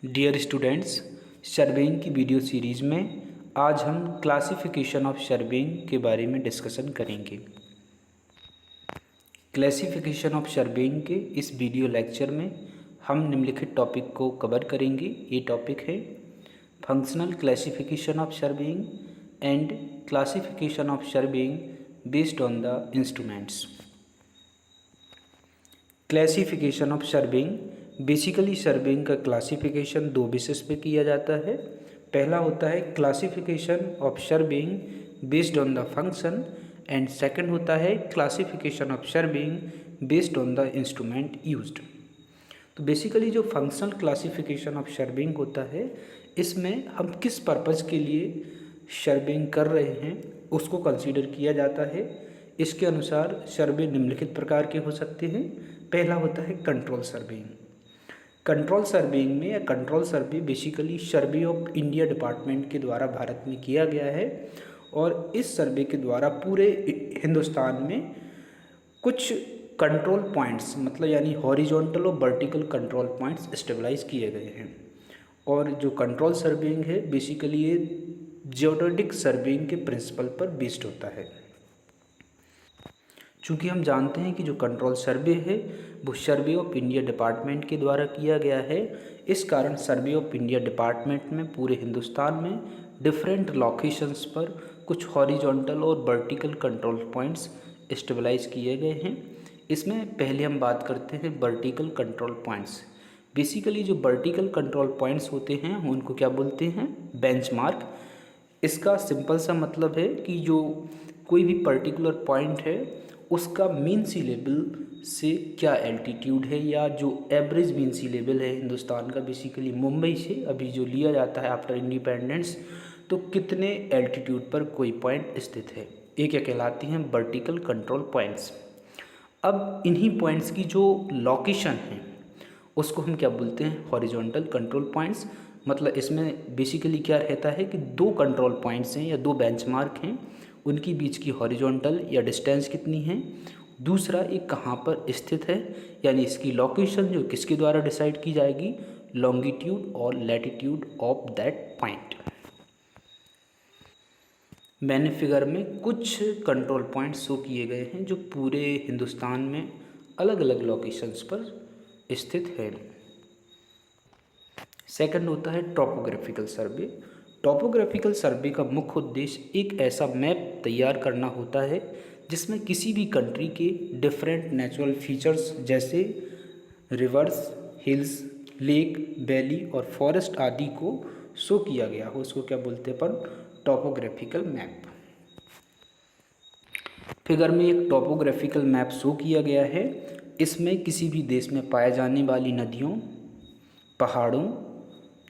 Dear students, surveying की video series में आज हम क्लासिफिकेशन ऑफ सर्वेइंग के बारे में डिस्कशन करेंगे। क्लासिफिकेशन ऑफ सर्वेइंग के इस वीडियो लेक्चर में हम निम्नलिखित टॉपिक को कवर करेंगे। ये टॉपिक है functional classification of surveying and classification of surveying based on the instruments. Classification of surveying basically surveying का क्लासिफिकेशन दो बेसिस पे किया जाता है। पहला होता है classification of surveying based on the function and second होता है classification of surveying based on the instrument used. तो बेसिकली जो फंक्शनल क्लासिफिकेशन ऑफ सर्वेइंग होता है, इसमें हम किस पर्पज़ के लिए सर्वेइंग कर रहे हैं उसको कंसीडर किया जाता है। इसके अनुसार सर्वे निम्नलिखित प्रकार के हो सकते हैं। पहला होता है कंट्रोल सर्वेइंग। कंट्रोल सर्वेइंग में या control survey basically survey of India department के द्वारा भारत में किया गया है और इस सर्वे के द्वारा पूरे हिंदुस्तान में कुछ कंट्रोल पॉइंट्स मतलब यानी हॉरिजॉन्टल और वर्टिकल कंट्रोल पॉइंट्स स्टेबलाइज किए गए हैं। और जो कंट्रोल सर्वेइंग है बेसिकली ये जियोडेटिक सर्वेइंग के प्रिंसिपल पर बेस्ड होता है। चूँकि हम जानते हैं कि जो कंट्रोल सर्वे है वो सर्वे ऑफ इंडिया डिपार्टमेंट के द्वारा किया गया है, इस कारण सर्वे ऑफ इंडिया डिपार्टमेंट में पूरे हिंदुस्तान में डिफरेंट लोकेशंस पर कुछ हॉरिजॉन्टल और वर्टिकल कंट्रोल पॉइंट्स स्टेबलाइज किए गए हैं। इसमें पहले हम बात करते हैं वर्टिकल कंट्रोल पॉइंट्स। बेसिकली जो वर्टिकल कंट्रोल पॉइंट्स होते हैं उनको क्या बोलते हैं? बेंचमार्क। इसका सिंपल सा मतलब है कि जो कोई भी पर्टिकुलर पॉइंट है उसका मीन सी लेवल से क्या एल्टीट्यूड है, या जो एवरेज मीन सी लेवल है हिंदुस्तान का बेसिकली मुंबई से अभी जो लिया जाता है आफ्टर इंडिपेंडेंस, तो कितने एल्टीट्यूड पर कोई पॉइंट स्थित है, ये क्या कहलाती हैं? Vertical control points. अब इन्हीं पॉइंट्स की जो लोकेशन है उसको हम क्या बोलते हैं? Horizontal control points. मतलब इसमें बेसिकली क्या रहता है कि दो कंट्रोल पॉइंट्स हैं या दो बेंचमार्क हैं, उनकी बीच की हॉरिजॉन्टल या डिस्टेंस कितनी है, दूसरा ये कहाँ पर स्थित है, यानी इसकी लोकेशन जो किसके द्वारा डिसाइड की जाएगी? लॉन्गिट्यूड और लैटिट्यूड ऑफ दैट पॉइंट। मैंने फिगर में कुछ कंट्रोल पॉइंट शो किए गए हैं जो पूरे हिंदुस्तान में अलग अलग लोकेशंस पर स्थित है। सेकंड होता है टॉपोग्राफिकल सर्वे। टॉपोग्राफिकल सर्वे का मुख्य उद्देश्य एक ऐसा मैप तैयार करना होता है जिसमें किसी भी कंट्री के डिफरेंट नेचुरल फीचर्स जैसे रिवर्स, हिल्स, लेक, वैली और फॉरेस्ट आदि को शो किया गया हो, उसको क्या बोलते हैं अपन? Topographical map. फिगर में एक टॉपोग्राफिकल मैप शो किया गया है। इसमें किसी भी देश में पाए जाने वाली नदियों, पहाड़ों,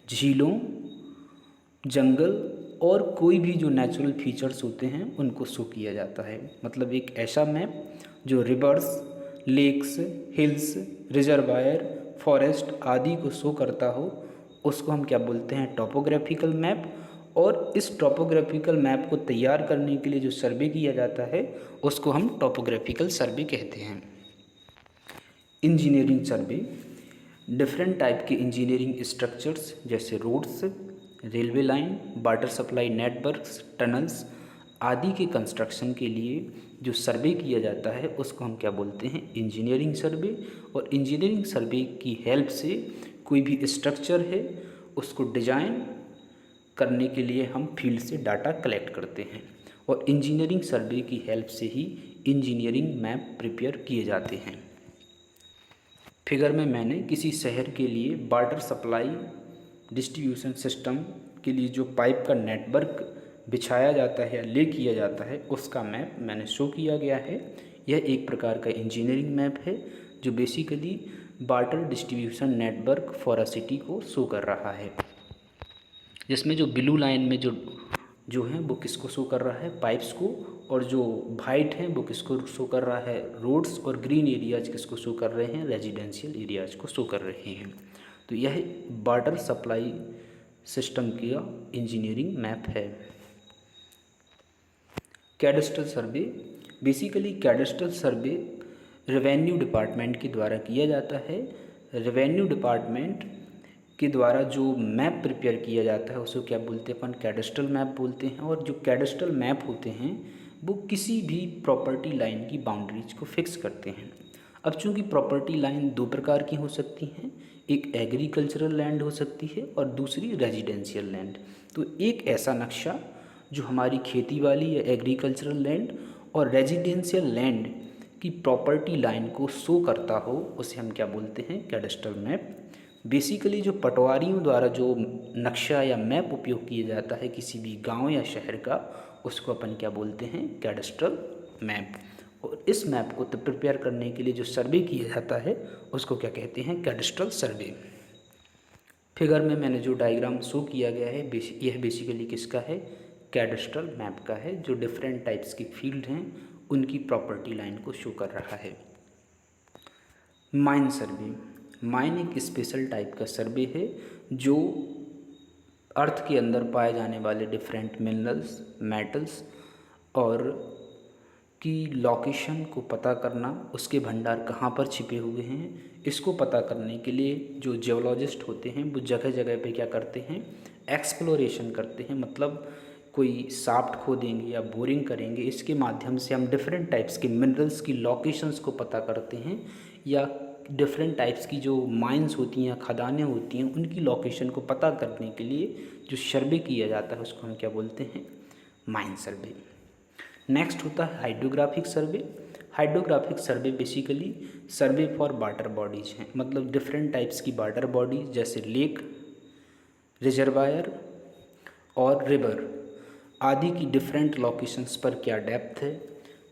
झीलों, जंगल और कोई भी जो नेचुरल फीचर्स होते हैं उनको शो किया जाता है। मतलब एक ऐसा मैप जो rivers, lakes, hills, reservoir, forest आदि को शो करता हो उसको हम क्या बोलते हैं? Topographical map. और इस टॉपोग्राफिकल मैप को तैयार करने के लिए जो सर्वे किया जाता है उसको हम टॉपोग्राफिकल सर्वे कहते हैं। इंजीनियरिंग सर्वे डिफरेंट टाइप के इंजीनियरिंग स्ट्रक्चर्स जैसे roads, railway line, water supply networks, tunnels आदि के कंस्ट्रक्शन के लिए जो सर्वे किया जाता है उसको हम क्या बोलते हैं? इंजीनियरिंग सर्वे। और इंजीनियरिंग सर्वे की हेल्प से कोई भी स्ट्रक्चर है उसको डिजाइन करने के लिए हम फील्ड से डाटा कलेक्ट करते हैं और इंजीनियरिंग सर्वे की हेल्प से ही इंजीनियरिंग मैप प्रिपेयर किए जाते हैं। फिगर में मैंने किसी शहर के लिए वाटर सप्लाई डिस्ट्रीब्यूशन सिस्टम के लिए जो पाइप का नेटवर्क बिछाया जाता है या ले किया जाता है उसका मैप मैंने शो किया गया है। यह एक प्रकार का इंजीनियरिंग मैप है जो basically water distribution network for a city को शो कर रहा है, जिसमें जो ब्लू लाइन में जो है वो किसको शो कर रहा है? पाइप्स को। और जो वाइट है वो किसको शो कर रहा है? रोड्स। और ग्रीन एरियाज किसको शो कर रहे हैं? रेजिडेंशियल एरियाज को शो कर रहे हैं। तो यह वाटर सप्लाई सिस्टम का इंजीनियरिंग मैप है। कैडस्ट्रल सर्वे बेसिकली कैडस्ट्रल सर्वे रेवेन्यू डिपार्टमेंट के द्वारा किया जाता है। रेवेन्यू डिपार्टमेंट के द्वारा जो मैप प्रिपेयर किया जाता है उसको क्या बोलते हैं अपन, कैडस्ट्रल मैप बोलते हैं। और जो कैडस्ट्रल मैप होते हैं वो किसी भी प्रॉपर्टी लाइन की बाउंड्रीज को फिक्स करते हैं। अब चूंकि प्रॉपर्टी लाइन दो प्रकार की हो सकती हैं, एक एग्रीकल्चरल लैंड हो सकती है और दूसरी रेजिडेंशियल लैंड। तो एक ऐसा नक्शा जो हमारी खेती वाली या एग्रीकल्चरल लैंड और रेजिडेंशियल लैंड की प्रॉपर्टी लाइन को शो करता हो उसे हम क्या बोलते हैं, कैडस्ट्रल मैप। बेसिकली जो पटवारियों द्वारा जो नक्शा या मैप उपयोग किया जाता है किसी भी गांव या शहर का, उसको अपन क्या बोलते हैं, कैडस्ट्रल मैप। और इस मैप को तो प्रिपेयर करने के लिए जो सर्वे किया जाता है उसको क्या कहते हैं, कैडस्ट्रल सर्वे। फिगर में मैंने जो डायग्राम शो किया गया है यह बेसिकली किसका है, कैडस्ट्रल मैप का है, जो डिफरेंट टाइप्स की फील्ड हैं उनकी प्रॉपर्टी लाइन को शो कर रहा है। माइन सर्वे, माइन एक स्पेशल टाइप का सर्वे है जो अर्थ के अंदर पाए जाने वाले डिफरेंट मिनरल्स, मेटल्स और की लोकेशन को पता करना, उसके भंडार कहाँ पर छिपे हुए हैं, इसको पता करने के लिए जो जियोलॉजिस्ट होते हैं वो जगह जगह पे क्या करते हैं, एक्सप्लोरेशन करते हैं। मतलब कोई शाफ्ट खोदेंगे या बोरिंग करेंगे, इसके माध्यम से हम डिफरेंट टाइप्स के मिनरल्स की लोकेशंस को पता करते हैं, या डिफरेंट टाइप्स की जो माइंस होती हैं, खदानें होती हैं, उनकी लोकेशन को पता करने के लिए जो सर्वे किया जाता है उसको हम क्या बोलते हैं, माइन सर्वे। नेक्स्ट होता है hydrographic survey. Hydrographic survey basically survey for water bodies हैं, मतलब डिफरेंट टाइप्स की वाटर बॉडीज जैसे लेक, रिजर्वायर और रिवर आदि की डिफरेंट लोकेशंस पर क्या डेप्थ है,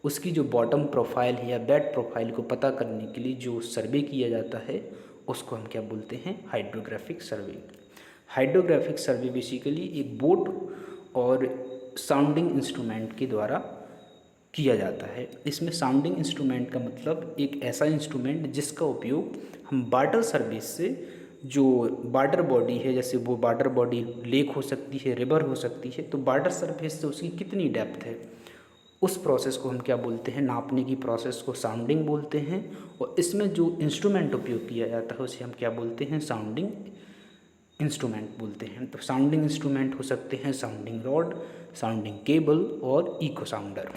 उसकी जो बॉटम प्रोफाइल है या बेड प्रोफाइल को पता करने के लिए जो सर्वे किया जाता है उसको हम क्या बोलते हैं, हाइड्रोग्राफिक सर्वे। हाइड्रोग्राफिक सर्वे बेसिकली एक बोट और साउंडिंग इंस्ट्रूमेंट के द्वारा किया जाता है। इसमें साउंडिंग इंस्ट्रूमेंट का मतलब एक ऐसा इंस्ट्रूमेंट जिसका उपयोग हम वाटर सर्विस से जो वाटर बॉडी है, जैसे वो वाटर बॉडी लेक हो सकती है, रिवर हो सकती है, तो वाटर सरफेस से उसकी कितनी डेप्थ है उस प्रोसेस को हम क्या बोलते हैं, नापने की प्रोसेस को साउंडिंग बोलते हैं। और इसमें जो इंस्ट्रूमेंट उपयोग किया जाता है उसे हम क्या बोलते हैं, साउंडिंग इंस्ट्रूमेंट बोलते हैं। तो साउंडिंग इंस्ट्रूमेंट हो सकते हैं साउंडिंग रॉड, साउंडिंग केबल और इको साउंडर।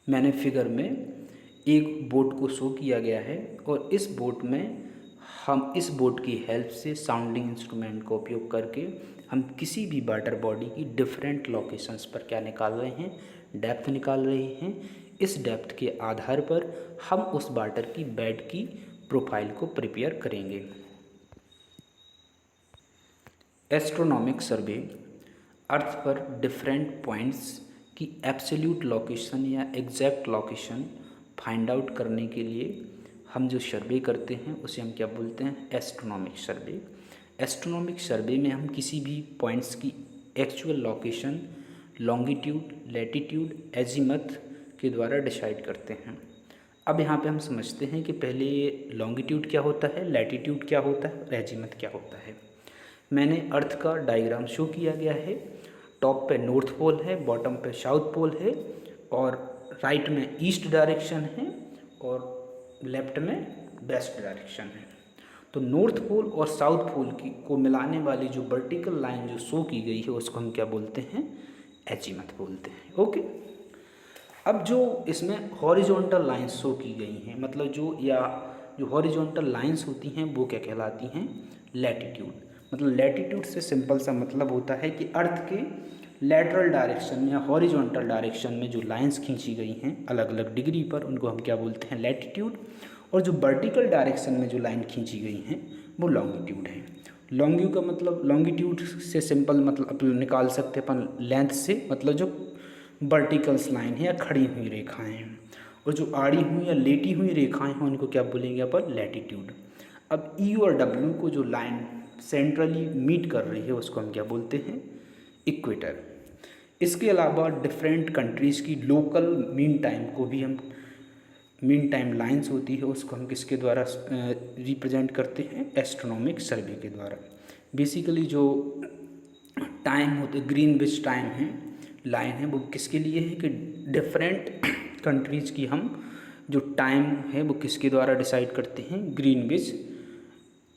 मैंने फिगर में एक बोट को शो किया गया है और इस बोट में हम इस बोट की हेल्प से साउंडिंग इंस्ट्रूमेंट का उपयोग करके हम किसी भी वाटर बॉडी की डिफरेंट लोकेशंस पर क्या निकाल रहे हैं, डेप्थ निकाल रहे हैं। इस डेप्थ के आधार पर हम उस वाटर की बेड की प्रोफाइल को प्रिपेयर करेंगे। एस्ट्रोनॉमिक सर्वे अर्थ पर डिफरेंट पॉइंट्स की एब्सोल्यूट लोकेशन या एग्जैक्ट लोकेशन फाइंड आउट करने के लिए हम जो सर्वे करते हैं उसे हम क्या बोलते हैं, एस्ट्रोनॉमिक सर्वे। एस्ट्रोनॉमिक सर्वे में हम किसी भी पॉइंट्स की एक्चुअल लोकेशन लॉन्गिट्यूड, लैटिट्यूड, एजीमथ के द्वारा डिसाइड करते हैं। अब यहाँ पे हम समझते हैं कि पहले ये लॉन्गिट्यूड क्या होता है, लैटिट्यूड क्या होता है और एजीमथ क्या होता है। मैंने अर्थ का डायग्राम शो किया गया है। टॉप पे नॉर्थ पोल है, बॉटम पे साउथ पोल है और राइट में ईस्ट डायरेक्शन है और लेफ्ट में वेस्ट डायरेक्शन है। तो नॉर्थ पोल और साउथ पोल की को मिलाने वाली जो वर्टिकल लाइन जो शो की गई है उसको हम क्या बोलते हैं, एजीमथ बोलते हैं। ओके, अब जो इसमें हॉरिजॉन्टल लाइंस शो की गई हैं, मतलब जो हॉरिजॉन्टल लाइंस होती हैं वो क्या कहलाती हैं, लैटिट्यूड। मतलब लैटिट्यूड से सिंपल सा मतलब होता है कि अर्थ के लैटरल डायरेक्शन में या हॉरिजॉन्टल डायरेक्शन में जो लाइंस खींची गई हैं अलग अलग डिग्री पर, उनको हम क्या बोलते हैं, लैटिट्यूड। और जो वर्टिकल डायरेक्शन में जो लाइन खींची गई हैं वो लॉन्गिट्यूड है। लॉन्ग्यू का मतलब लॉन्गिट्यूड से सिंपल मतलब निकाल सकते हैं अपन लेंथ से, मतलब जो वर्टिकल्स लाइन है या खड़ी हुई रेखाएं हैं, और जो आड़ी हुई या लेटी हुई रेखाएं हैं उनको क्या बोलेंगे अपन, लैटिट्यूड। अब ई और डब्ल्यू को जो लाइन सेंट्रली मीट कर रही है उसको हम क्या बोलते हैं, इक्वेटर। इसके अलावा डिफरेंट कंट्रीज़ की लोकल मीन टाइम को भी हम, मीन टाइम लाइंस होती है उसको हम किसके द्वारा रिप्रेजेंट करते हैं, एस्ट्रोनॉमिक सर्वे के द्वारा। बेसिकली जो टाइम होते ग्रीनविच टाइम है लाइन है वो किसके लिए है कि डिफरेंट कंट्रीज़ की हम जो टाइम है वो किसके द्वारा डिसाइड करते हैं, ग्रीनविच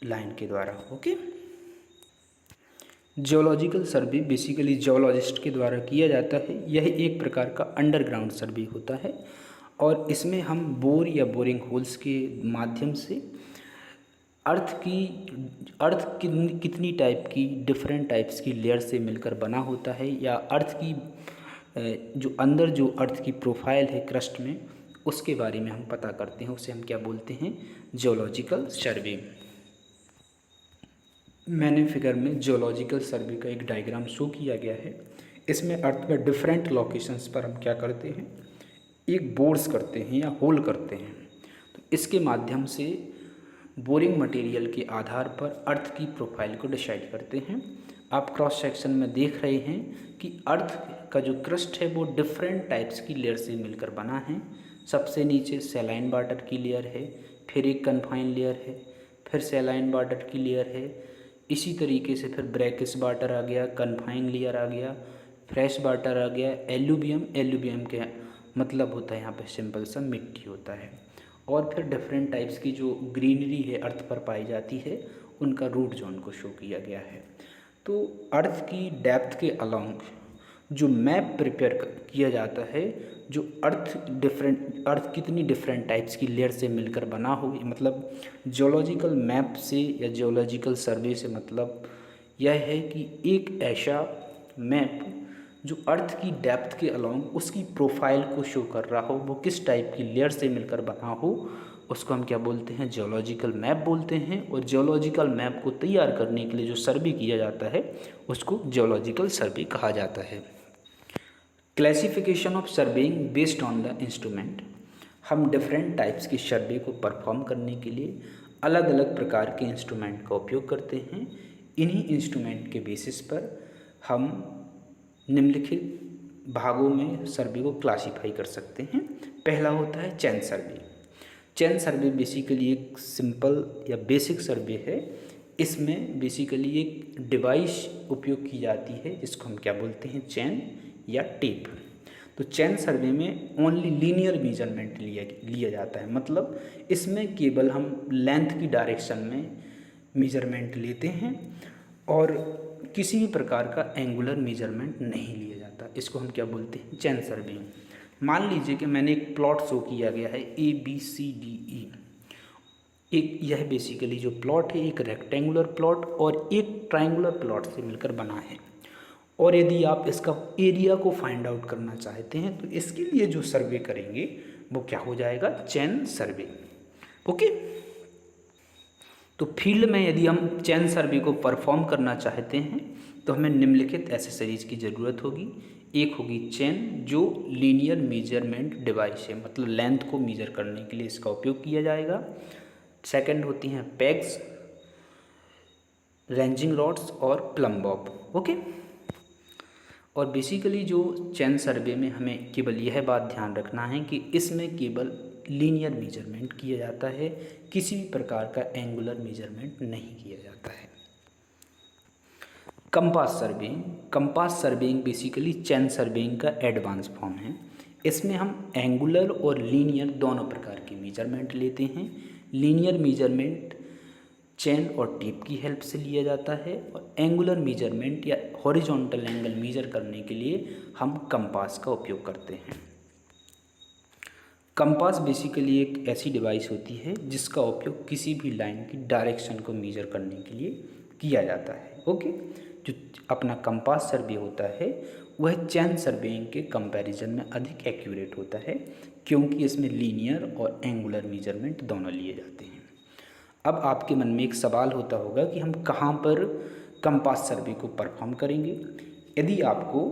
लाइन के द्वारा। ओके। जियोलॉजिकल सर्वे बेसिकली जियोलॉजिस्ट के द्वारा किया जाता है। यह एक प्रकार का अंडरग्राउंड सर्वे होता है और इसमें हम बोर या बोरिंग होल्स के माध्यम से अर्थ कितनी टाइप की डिफरेंट टाइप्स की लेयर से मिलकर बना होता है, या अर्थ की जो अंदर जो अर्थ की प्रोफाइल है क्रस्ट में, उसके बारे में हम पता करते हैं। उसे हम क्या बोलते हैं? जियोलॉजिकल सर्वे। मैंने फिगर में जियोलॉजिकल सर्वे का एक डायग्राम शो किया गया है। इसमें अर्थ में डिफरेंट लोकेशंस पर हम क्या करते हैं? एक बोर्स करते हैं या होल करते हैं। तो इसके माध्यम से बोरिंग मटेरियल के आधार पर अर्थ की प्रोफाइल को डिसाइड करते हैं। आप क्रॉस सेक्शन में देख रहे हैं कि अर्थ का जो क्रस्ट है वो डिफरेंट टाइप्स की लेयर से मिलकर बना है। सबसे नीचे सैलाइन वाटर की लेयर है, फिर एक कन्फाइन लेयर है, फिर सैलाइन वाटर की लेयर है, इसी तरीके से फिर ब्रैकिस वाटर आ गया, कन्फाइन लेयर आ गया, फ्रेश वाटर आ गया, एल्यूवियम। एल्यूवियम के मतलब होता है यहाँ पे सिंपल सा मिट्टी होता है। और फिर डिफरेंट टाइप्स की जो ग्रीनरी है अर्थ पर पाई जाती है, उनका रूट जोन को शो किया गया है। तो अर्थ की डेप्थ के अलोंग जो मैप प्रिपेयर किया जाता है, जो अर्थ कितनी डिफरेंट टाइप्स की लेयर से मिलकर बना हो, मतलब जियोलॉजिकल मैप से या जियोलॉजिकल सर्वे से मतलब यह है कि एक ऐसा मैप जो अर्थ की डेप्थ के अलोंग उसकी प्रोफाइल को शो कर रहा हो, वो किस टाइप की लेयर से मिलकर बना हो, उसको हम क्या बोलते हैं? जियोलॉजिकल मैप बोलते हैं। और जियोलॉजिकल मैप को तैयार करने के लिए जो सर्वे किया जाता है उसको जियोलॉजिकल सर्वे कहा जाता है। Classification of surveying based on the instrument. हम डिफरेंट टाइप्स की सर्वे को परफॉर्म करने के लिए अलग अलग प्रकार के इंस्ट्रूमेंट का उपयोग करते हैं। इन्हीं इंस्ट्रूमेंट के बेसिस पर हम निम्नलिखित भागों में सर्वे को क्लासीफाई कर सकते हैं। पहला होता है चैन सर्वे। चैन सर्वे बेसिकली एक सिंपल या बेसिक सर्वे है। इसमें बेसिकली एक डिवाइस उपयोग की जाती है जिसको हम क्या बोलते हैं? चैन या टेप। तो चैन सर्वे में ओनली लीनियर मेजरमेंट लिया जाता है, मतलब इसमें केवल हम लेंथ की डायरेक्शन में मेजरमेंट लेते हैं और किसी भी प्रकार का एंगुलर मेजरमेंट नहीं लिया जाता। इसको हम क्या बोलते हैं? चैन सर्वे। मान लीजिए कि मैंने एक प्लॉट शो किया गया है ABCDE। एक यह बेसिकली जो प्लॉट है एक रेक्टेंगुलर प्लॉट और एक ट्रायंगुलर प्लॉट से मिलकर बना है। और यदि आप इसका एरिया को फाइंड आउट करना चाहते हैं तो इसके लिए जो सर्वे करेंगे वो क्या हो जाएगा? चैन सर्वे। ओके। तो फील्ड में यदि हम चैन सर्वे को परफॉर्म करना चाहते हैं तो हमें निम्नलिखित एसेसरीज की ज़रूरत होगी। एक होगी चैन जो लीनियर मेजरमेंट डिवाइस है, मतलब लेंथ को मेजर करने के लिए इसका उपयोग किया जाएगा। सेकंड होती हैं पेग्स, रेंजिंग रॉड्स और प्लम बॉब। ओके। और बेसिकली जो चैन सर्वे में हमें केवल यह बात ध्यान रखना है कि इसमें केवल लीनियर मेजरमेंट किया जाता है, किसी भी प्रकार का एंगुलर मेजरमेंट नहीं किया जाता है। Compass surveying. Compass surveying basically chain surveying का एडवांस फॉर्म है। इसमें हम एंगुलर और लीनियर दोनों प्रकार की मेजरमेंट लेते हैं। लीनियर मेजरमेंट चैन और टेप की हेल्प से लिया जाता है और एंगुलर मेजरमेंट या हॉरिजॉन्टल एंगल मेजर करने के लिए हम कंपास का उपयोग करते हैं। कंपास बेसिकली एक ऐसी डिवाइस होती है जिसका उपयोग किसी भी लाइन की डायरेक्शन को मेजर करने के लिए किया जाता है। ओके। जो अपना कंपास सर्वे होता है वह चैन सर्वेइंग के कंपैरिजन में अधिक एक्यूरेट होता है, क्योंकि इसमें लीनियर और एंगुलर मेजरमेंट दोनों लिए जाते हैं। अब आपके मन में एक सवाल होता होगा कि हम कहाँ पर कंपास सर्वे को परफॉर्म करेंगे। यदि आपको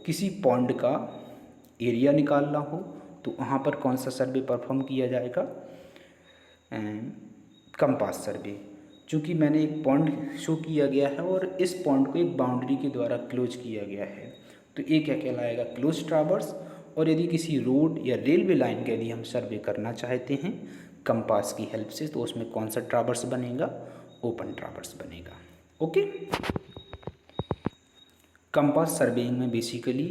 किसी पॉन्ड का एरिया निकालना हो तो वहाँ पर कौन सा सर्वे परफॉर्म किया जाएगा? कंपास सर्वे। चूँकि मैंने एक पॉन्ड शो किया गया है और इस पॉन्ड को एक बाउंड्री के द्वारा क्लोज किया गया है, तो एक क्या कहलाएगा? Close traverse. और यदि किसी रोड या रेलवे लाइन का यदि हम सर्वे करना चाहते हैं कंपास की हेल्प से, तो उसमें कौन सा ट्रावर्स बनेगा? ओपन ट्रावर्स बनेगा। ओके। कंपास सर्वेइंग में बेसिकली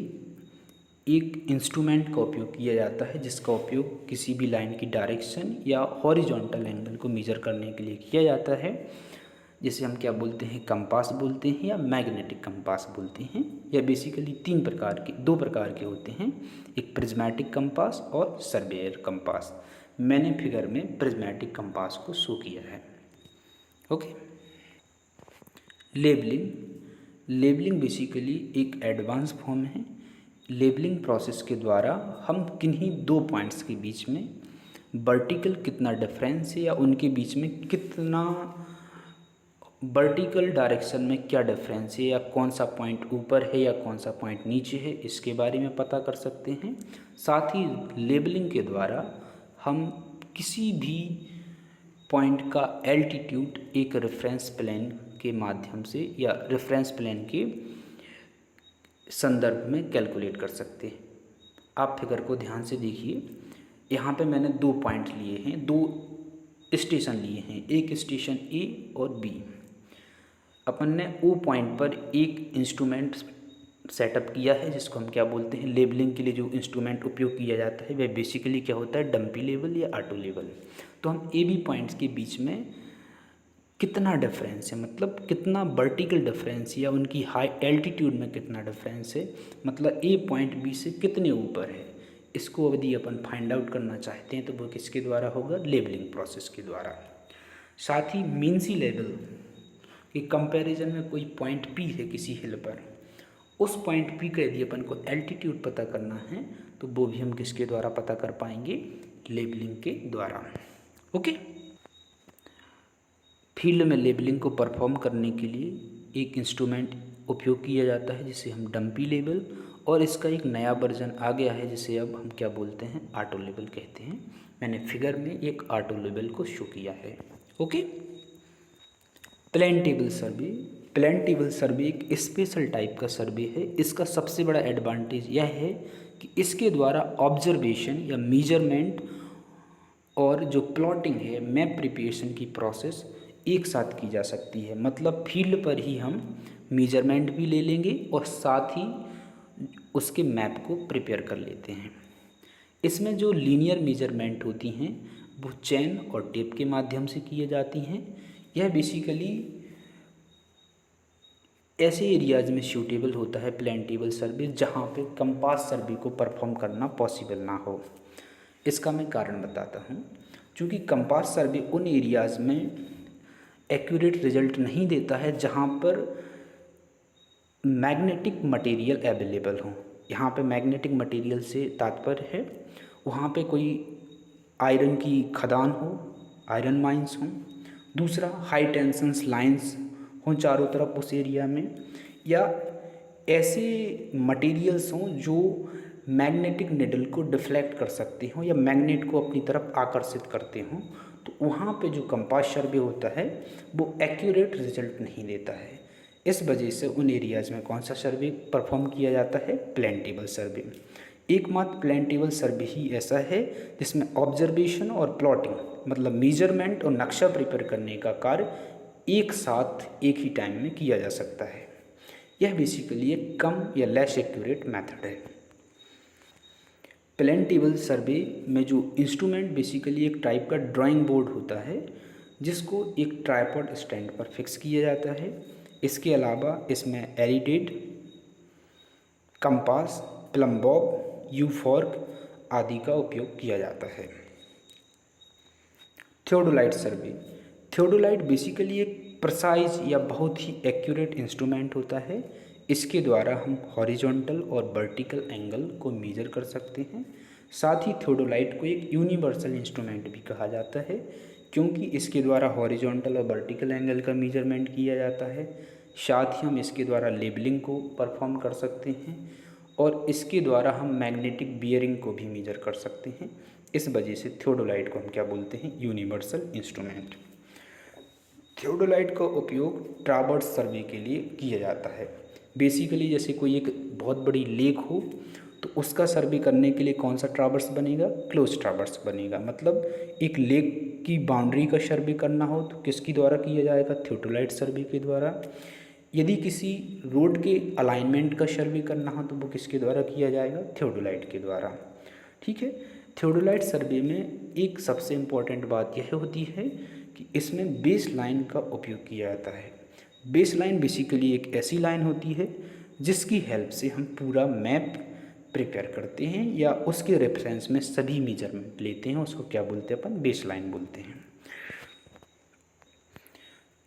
एक इंस्ट्रूमेंट का उपयोग किया जाता है जिसका उपयोग किसी भी लाइन की डायरेक्शन या हॉरिजॉन्टल एंगल को मेजर करने के लिए किया जाता है। जिसे हम क्या बोलते हैं, कंपास बोलते हैं या मैग्नेटिक कंपास बोलते हैं। यह बेसिकली दो प्रकार के होते हैं, एक प्रिज्मेटिक कंपास और सर्वेयर कंपास। मैंने फिगर में प्रिज्मेटिक कंपास को शो किया है। ओके। लेबलिंग बेसिकली एक एडवांस फॉर्म है। लेबलिंग प्रोसेस के द्वारा हम किन्हीं दो पॉइंट्स के बीच में वर्टिकल कितना डिफरेंस है या उनके बीच में कितना वर्टिकल डायरेक्शन में क्या डिफरेंस है या कौन सा पॉइंट ऊपर है या कौन सा पॉइंट नीचे है, इसके बारे में पता कर सकते हैं। साथ ही लेबलिंग के द्वारा हम किसी भी पॉइंट का एल्टीट्यूड एक रेफरेंस प्लेन के माध्यम से या रेफरेंस प्लेन के संदर्भ में कैलकुलेट कर सकते हैं। आप फिगर को ध्यान से देखिए। यहाँ पे मैंने दो पॉइंट लिए हैं, दो स्टेशन लिए हैं, एक स्टेशन ए और बी। अपन ने ओ पॉइंट पर एक इंस्ट्रूमेंट सेटअप किया है जिसको हम क्या बोलते हैं, लेबलिंग के लिए जो इंस्ट्रूमेंट उपयोग किया जाता है वह बेसिकली क्या होता है, डंपी लेवल या ऑटो लेवल। तो हम ए बी पॉइंट्स के बीच में कितना डिफरेंस है, मतलब कितना वर्टिकल डिफरेंस या उनकी हाई एल्टीट्यूड में कितना डिफरेंस है, मतलब ए पॉइंट बी से कितने ऊपर है, इसको यदि अपन फाइंड आउट करना चाहते हैं तो वो किसके द्वारा होगा, लेबलिंग प्रोसेस के द्वारा। साथ ही मीन सी लेवल के कंपैरिजन में कोई पॉइंट पी है किसी हिल पर, उस पॉइंट पी का यदि अपन को एल्टीट्यूड पता करना है तो वो भी हम किसके द्वारा पता कर पाएंगे, लेबलिंग के द्वारा। ओके। फील्ड में लेबलिंग को परफॉर्म करने के लिए एक इंस्ट्रूमेंट उपयोग किया जाता है जिसे हम डंपी लेवल, और इसका एक नया वर्जन आ गया है जिसे अब हम क्या बोलते हैं, ऑटो लेवल कहते हैं। मैंने फिगर में एक ऑटो लेवल को शो किया है। ओके। प्लेन टेबल सर्वे एक स्पेशल टाइप का सर्वे है। इसका सबसे बड़ा एडवांटेज यह है कि इसके द्वारा ऑब्जर्वेशन या मेजरमेंट और जो प्लॉटिंग है, मैप प्रिपरेशन की प्रोसेस एक साथ की जा सकती है। मतलब फील्ड पर ही हम मेजरमेंट भी ले लेंगे और साथ ही उसके मैप को प्रिपेयर कर लेते हैं। इसमें जो लीनियर मेजरमेंट होती हैं वो चेन और टेप के माध्यम से किए जाती हैं। यह बेसिकली ऐसे एरियाज में सूटेबल होता है प्लेन टेबल सर्वे जहाँ पे कंपास सर्वे को परफॉर्म करना पॉसिबल ना हो। इसका मैं कारण बताता हूँ। क्योंकि कंपास सर्वे उन एरियाज़ में एक्यूरेट रिजल्ट नहीं देता है जहाँ पर मैग्नेटिक मटेरियल अवेलेबल हो। यहाँ पे मैग्नेटिक मटेरियल से तात्पर्य है वहाँ पे कोई आयरन की खदान हो, आयरन माइंस हों, दूसरा हाई टेंशंस लाइंस हों चारों तरफ उस एरिया में, या ऐसे मटेरियल्स हों जो मैग्नेटिक निडल को डिफ्लेक्ट कर सकते हों या मैग्नेट को अपनी तरफ आकर्षित करते हों। तो वहाँ पे जो कंपास सर्वे होता है वो एक्यूरेट रिजल्ट नहीं देता है। इस वजह से उन एरियाज़ में कौन सा सर्वे परफॉर्म किया जाता है, प्लेन टेबल सर्वे। एकमात्र प्लेन टेबल सर्वे ही ऐसा है जिसमें ऑब्जर्वेशन और प्लॉटिंग मतलब मेजरमेंट और नक्शा प्रिपेयर करने का कार्य एक साथ एक ही टाइम में किया जा सकता है। यह बेसिकली एक कम या लेस एक्यूरेट मेथड है। प्लेन टेबल सर्वे में जो इंस्ट्रूमेंट बेसिकली एक टाइप का ड्राइंग बोर्ड होता है जिसको एक ट्राइपॉड स्टैंड पर फिक्स किया जाता है। इसके अलावा इसमें alidade, compass, plumb bob, U fork आदि का उपयोग किया जाता है। Theodolite survey. थियोडोलाइट बेसिकली एक प्रिसाइज या बहुत ही एक्यूरेट इंस्ट्रूमेंट होता है। इसके द्वारा हम हॉरिजॉन्टल और वर्टिकल एंगल को मेजर कर सकते हैं। साथ ही थियोडोलाइट को एक यूनिवर्सल इंस्ट्रूमेंट भी कहा जाता है क्योंकि इसके द्वारा हॉरिजॉन्टल और वर्टिकल एंगल का मेजरमेंट किया जाता है। साथ ही हम इसके द्वारा लेबलिंग को परफॉर्म कर सकते हैं और इसके द्वारा हम मैग्नेटिक बियरिंग को भी मेजर कर सकते हैं। इस वजह से थियोडोलाइट को हम क्या बोलते हैं, यूनिवर्सल इंस्ट्रूमेंट। थियोडोलाइट का उपयोग ट्रावर्स सर्वे के लिए किया जाता है। बेसिकली जैसे कोई एक बहुत बड़ी लेक हो तो उसका सर्वे करने के लिए कौन सा ट्रावर्स बनेगा, क्लोज ट्रावर्स बनेगा। मतलब एक लेक की बाउंड्री का सर्वे करना हो तो किसके द्वारा किया जाएगा, थियोडोलाइट सर्वे के द्वारा। यदि किसी रोड के अलाइनमेंट का सर्वे करना हो तो वो किसके द्वारा किया जाएगा, थियोडोलाइट के द्वारा। ठीक है। थियोडोलाइट सर्वे में एक सबसे इम्पॉर्टेंट बात यह होती है कि इसमें बेस लाइन का उपयोग किया जाता है। बेस लाइन बेसिकली एक ऐसी लाइन होती है जिसकी हेल्प से हम पूरा मैप प्रिपेयर करते हैं या उसके रेफरेंस में सभी मेजरमेंट लेते हैं, उसको क्या बोलते हैं अपन, बेस लाइन बोलते हैं।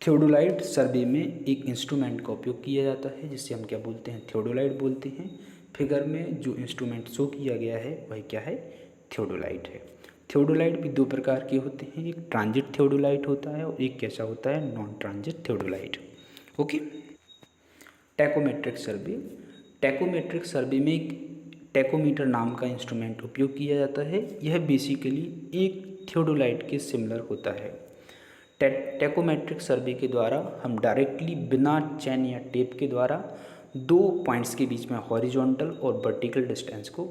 थियोडोलाइट सर्वे में एक इंस्ट्रूमेंट का उपयोग किया जाता है जिससे हम क्या बोलते हैं, थियोडोलाइट बोलते हैं। फिगर में जो इंस्ट्रूमेंट शो किया गया है वह क्या है, थियोडोलाइट है। थियोडोलाइट भी दो प्रकार के होते हैं, एक ट्रांजिट थियोडोलाइट होता है और एक कैसा होता है, नॉन ट्रांजिट थियोडोलाइट। ओके। टैकोमेट्रिक सर्वे, टैकोमेट्रिक सर्वे में एक टैकोमीटर नाम का इंस्ट्रूमेंट उपयोग किया जाता है। यह बेसिकली एक थियोडोलाइट के सिमिलर होता है। टैकोमेट्रिक सर्वे के द्वारा हम डायरेक्टली बिना चेन या टेप के द्वारा दो पॉइंट्स के बीच में हॉरिजॉन्टल और वर्टिकल डिस्टेंस को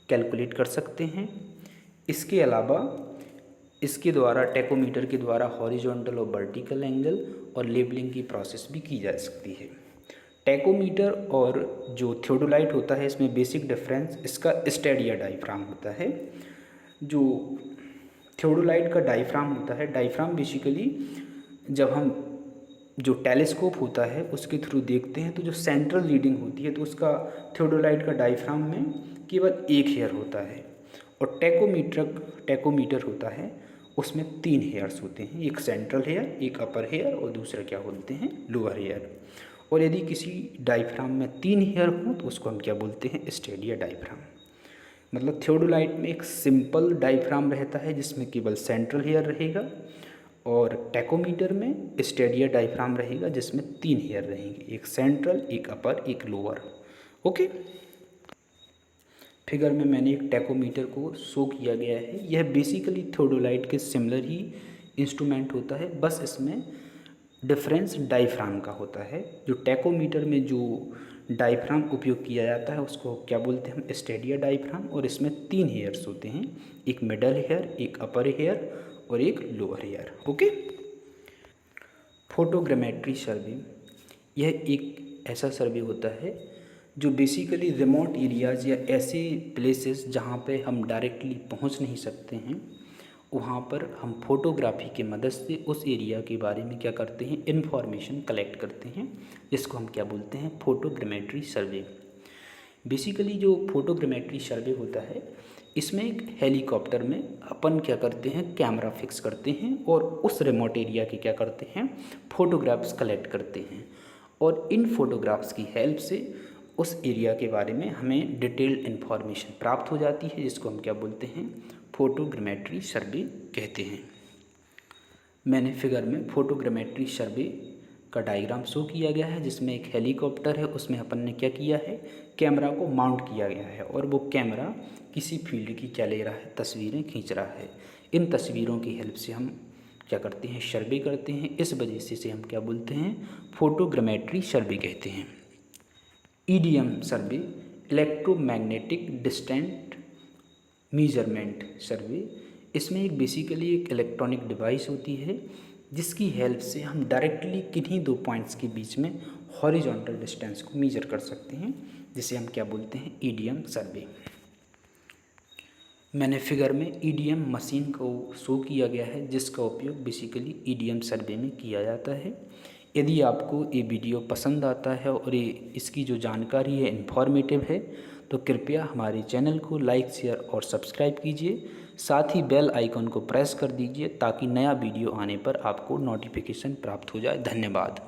कैलकुलेट कर सकते हैं। इसके अलावा इसके द्वारा टैकोमीटर के द्वारा हॉरिजॉन्टल और वर्टिकल एंगल और लेबलिंग की प्रोसेस भी की जा सकती है। टैकोमीटर और जो थियोडोलाइट होता है इसमें बेसिक डिफरेंस इसका स्टेडिया डायफ्राम होता है। जो थियोडोलाइट का डायफ्राम होता है, डायफ्राम बेसिकली जब हम जो टेलीस्कोप होता है उसके थ्रू देखते हैं तो जो सेंट्रल रीडिंग होती है तो उसका थियोडोलाइट का डायफ्राम में केवल एक हेयर होता है और टैकोमीटर होता है उसमें 3 हेयर्स होते हैं, एक सेंट्रल हेयर, एक अपर हेयर और दूसरा क्या बोलते हैं, लोअर हेयर। और यदि किसी डायफ्राम में 3 हेयर हो तो उसको हम क्या बोलते हैं, स्टेडिया डायफ्राम। मतलब थियोडोलाइट में एक सिंपल डायफ्राम रहता है जिसमें केवल सेंट्रल हेयर रहेगा और टैकोमीटर में स्टेडिया डायफ्राम रहेगा जिसमें 3 हेयर रहेंगे, एक सेंट्रल, एक अपर, एक लोअर। ओके। फिगर में मैंने एक टैकोमीटर को शो किया गया है। यह बेसिकली थियोडोलाइट के सिमिलर ही इंस्ट्रूमेंट होता है, बस इसमें डिफरेंस डायफ्राम का होता है। जो टैकोमीटर में जो डायफ्राम उपयोग किया जाता है उसको क्या बोलते हैं हम, स्टेडिया डायफ्राम, और इसमें 3 हेयर्स होते हैं, एक मिडल हेयर, एक अपर हेयर और एक लोअर हेयर। ओके। फोटोग्रामेट्री सर्वे, यह एक ऐसा सर्वे होता है जो बेसिकली रिमोट एरियाज़ या ऐसे प्लेसेस जहाँ पे हम डायरेक्टली पहुँच नहीं सकते हैं वहाँ पर हम फोटोग्राफी के मदद से उस एरिया के बारे में क्या करते हैं, इन्फॉर्मेशन कलेक्ट करते हैं, जिसको हम क्या बोलते हैं, फोटोग्रामेट्री सर्वे। बेसिकली जो फोटोग्रामेट्री सर्वे होता है इसमें एक हेलीकॉप्टर में अपन क्या करते हैं, कैमरा फिक्स करते हैं और उस रिमोट एरिया के क्या करते हैं, फ़ोटोग्राफ्स कलेक्ट करते हैं और इन फोटोग्राफ्स की हेल्प से उस एरिया के बारे में हमें डिटेल्ड इन्फॉर्मेशन प्राप्त हो जाती है, जिसको हम क्या बोलते हैं, फोटोग्रामेट्री सर्वे कहते हैं। मैंने फिगर में फोटोग्रामेट्री सर्वे का डायग्राम शो किया गया है जिसमें एक हेलीकॉप्टर है, उसमें अपन ने क्या किया है, कैमरा को माउंट किया गया है और वो कैमरा किसी फील्ड की क्या ले रहा है, तस्वीरें खींच रहा है। इन तस्वीरों की हेल्प से हम क्या करते हैं, सर्वे करते हैं। इस वजह से हम क्या बोलते हैं, फोटोग्रामेट्री सर्वे कहते हैं। EDM सर्वे, इलेक्ट्रोमैग्नेटिक डिस्टेंट मेजरमेंट सर्वे, इसमें एक बेसिकली एक इलेक्ट्रॉनिक डिवाइस होती है जिसकी हेल्प से हम डायरेक्टली किन्हीं दो पॉइंट्स के बीच में हॉरिजॉन्टल डिस्टेंस को मेजर कर सकते हैं, जिसे हम क्या बोलते हैं, EDM सर्वे। मैंने फिगर में EDM मशीन को शो किया गया है जिसका उपयोग बेसिकली EDM सर्वे में किया जाता है। यदि आपको ये वीडियो पसंद आता है और ये इसकी जो जानकारी है इन्फॉर्मेटिव है तो कृपया हमारे चैनल को लाइक, शेयर और सब्सक्राइब कीजिए। साथ ही बेल आइकन को प्रेस कर दीजिए ताकि नया वीडियो आने पर आपको नोटिफिकेशन प्राप्त हो जाए। धन्यवाद।